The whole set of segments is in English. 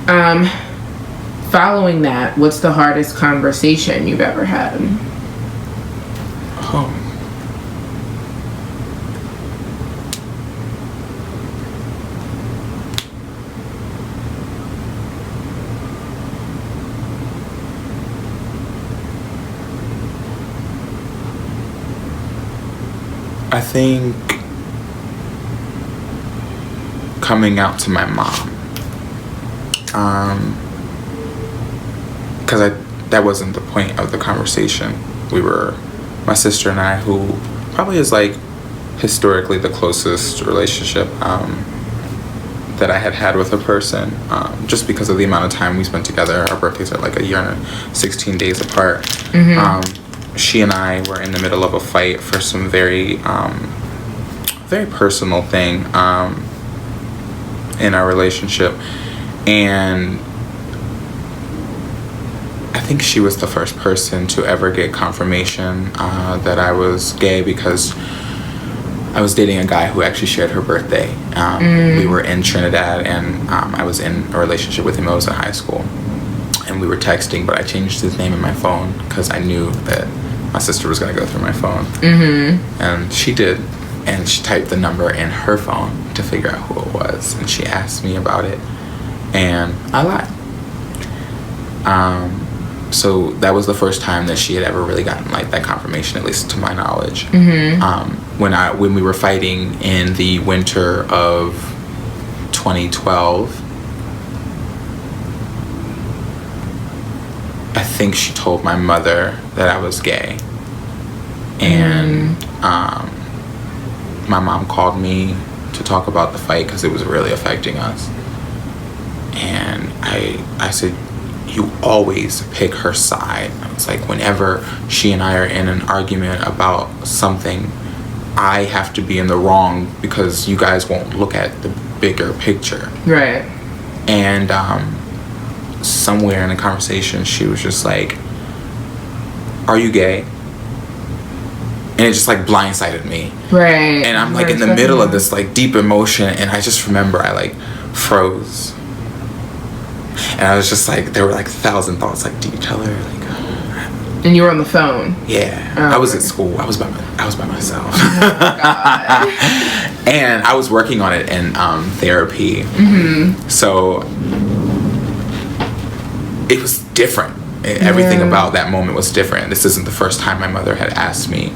Following that, what's the hardest conversation you've ever had? Oh. I think coming out to my mom, because that wasn't the point of the conversation. My sister and I, who probably is like historically the closest relationship that I had with a person, just because of the amount of time we spent together. Our birthdays are like a year and 16 days apart. She and I were in the middle of a fight for some very personal thing in our relationship, and I think she was the first person to ever get confirmation that I was gay, because I was dating a guy who actually shared her birthday. We were in Trinidad, and I was in a relationship with him. I was in high school, and we were texting, but I changed his name in my phone because I knew that my sister was going to go through my phone. And she did, and she typed the number in her phone to figure out who it was, and she asked me about it, and I lied. So that was the first time that she had ever really gotten like that confirmation, at least to my knowledge. When we were fighting in the winter of 2012, I think she told my mother that I was gay, and my mom called me to talk about the fight because it was really affecting us, and I said, you always pick her side. I was like, whenever she and I are in an argument about something, I have to be in the wrong because you guys won't look at the bigger picture. Right. And somewhere in the conversation, she was just like, are you gay? And it just like blindsided me. Right. And I'm like in the middle of this like deep emotion, and I just remember I like froze. And I was just like, there were like 1,000 thoughts, like, do you tell her? Like, and you were on the phone? Yeah. I was at school. I was by myself. Oh, God. And I was working on it in therapy. So it was different. Everything about that moment was different. This isn't the first time my mother had asked me.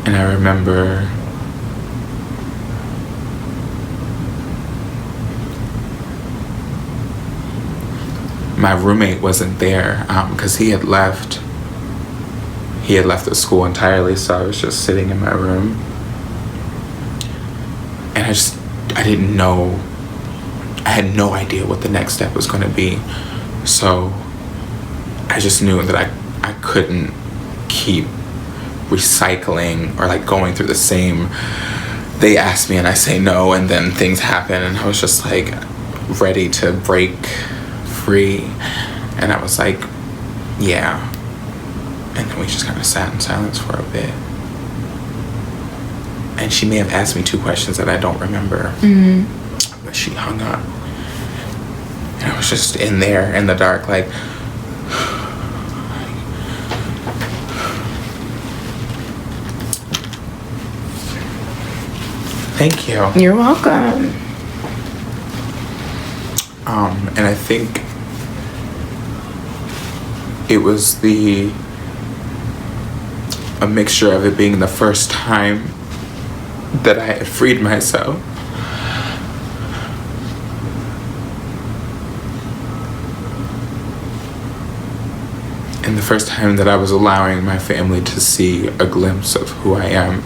And I remember my roommate wasn't there because he had left the school entirely, so I was just sitting in my room, and I didn't know, I had no idea what the next step was going to be, so I just knew that I couldn't keep recycling or like going through the same, they ask me and I say no, and then things happen, and I was just like ready to break free, and I was like, yeah. And then we just kind of sat in silence for a bit, and she may have asked me 2 questions that I don't remember, but she hung up, and I was just in there in the dark like, thank you. You're welcome. And I think it was a mixture of it being the first time that I had freed myself, and the first time that I was allowing my family to see a glimpse of who I am.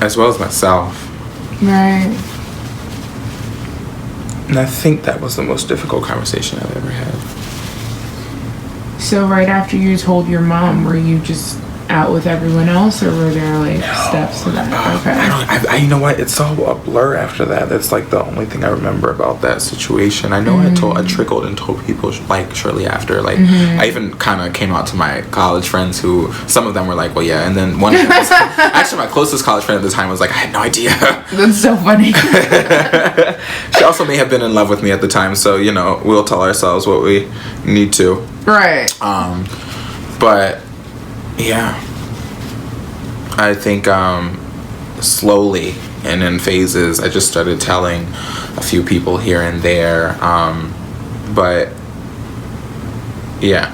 As well as myself. Right. And I think that was the most difficult conversation I've ever had. So right after you told your mom, were you just out with everyone else, or were there like steps to that? Okay. I you know what? It's all a blur after that. That's like the only thing I remember about that situation. I know I trickled and told people like shortly after. Like I even kind of came out to my college friends, who some of them were like, well, yeah. And then one of them was, actually my closest college friend at the time was like, I had no idea. That's so funny. She also may have been in love with me at the time, so you know, we'll tell ourselves what we need to. Right. But yeah, I think slowly and in phases, I just started telling a few people here and there. But yeah.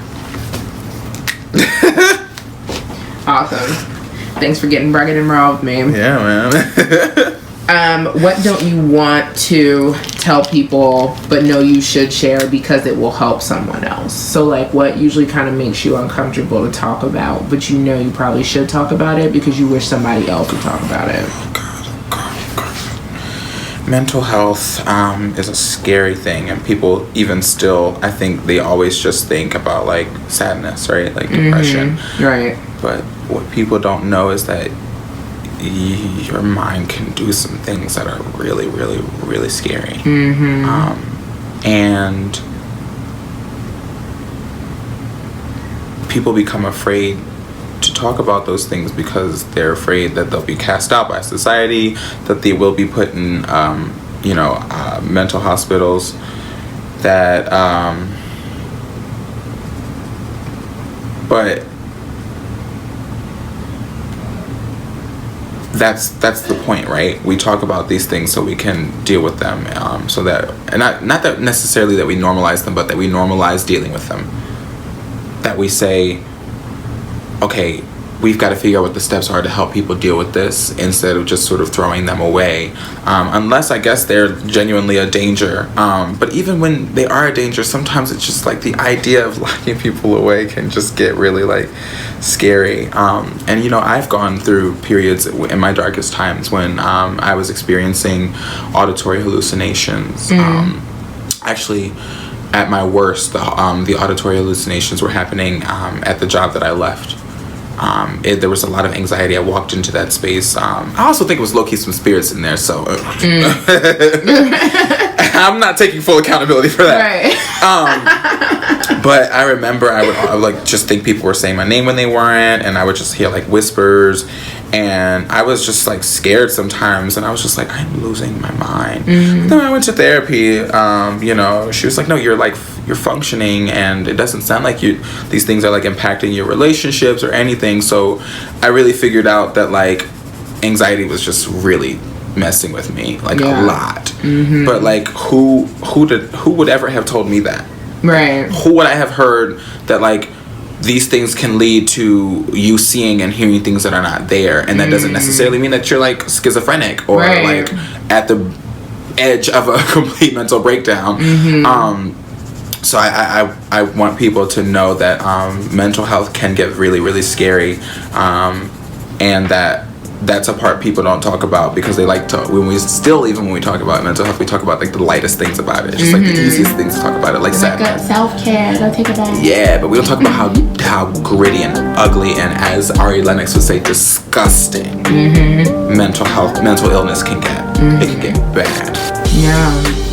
Awesome. Thanks for getting bragging and raw with me. Yeah, man. What don't you want to tell people but know you should share because it will help someone else? So like, what usually kind of makes you uncomfortable to talk about, but you know you probably should talk about it because you wish somebody else would talk about it? Mental health is a scary thing, and people even still, I think they always just think about like sadness, right? Like depression. Right. But what people don't know is that your mind can do some things that are really, really, really scary. And people become afraid to talk about those things because they're afraid that they'll be cast out by society, that they will be put in, mental hospitals, that, but that's the point, right? We talk about these things so we can deal with them, so that, and not that necessarily that we normalize them, but that we normalize dealing with them. That we say, okay, we've got to figure out what the steps are to help people deal with this, instead of just sort of throwing them away, unless I guess they're genuinely a danger. But even when they are a danger, sometimes it's just like the idea of locking people away can just get really like scary. And you know, I've gone through periods in my darkest times when I was experiencing auditory hallucinations. Actually, at my worst, the auditory hallucinations were happening at the job that I left. There was a lot of anxiety. I walked into that space. I also think it was low-key some spirits in there, so I'm not taking full accountability for that. Right. But I remember I would like just think people were saying my name when they weren't, and I would just hear like whispers, and I was just like scared sometimes, and I was just like, I'm losing my mind. Then I went to therapy. She was like, no, you're functioning, and it doesn't sound like these things are like impacting your relationships or anything. So I really figured out that like anxiety was just really messing with me like a lot. But like who would ever have told me that? Right. Who would I have heard that like these things can lead to you seeing and hearing things that are not there, and that doesn't necessarily mean that you're like schizophrenic or like at the edge of a complete mental breakdown. So I want people to know that mental health can get really, really scary, and that's a part people don't talk about, because they like to, even when we talk about mental health, we talk about like the lightest things about it, just like the easiest things to talk about it, like sadness, self-care, go take a bath. Yeah, but we don't talk about how gritty and ugly, and as Ari Lennox would say, disgusting mental illness can get. It can get bad. Yeah.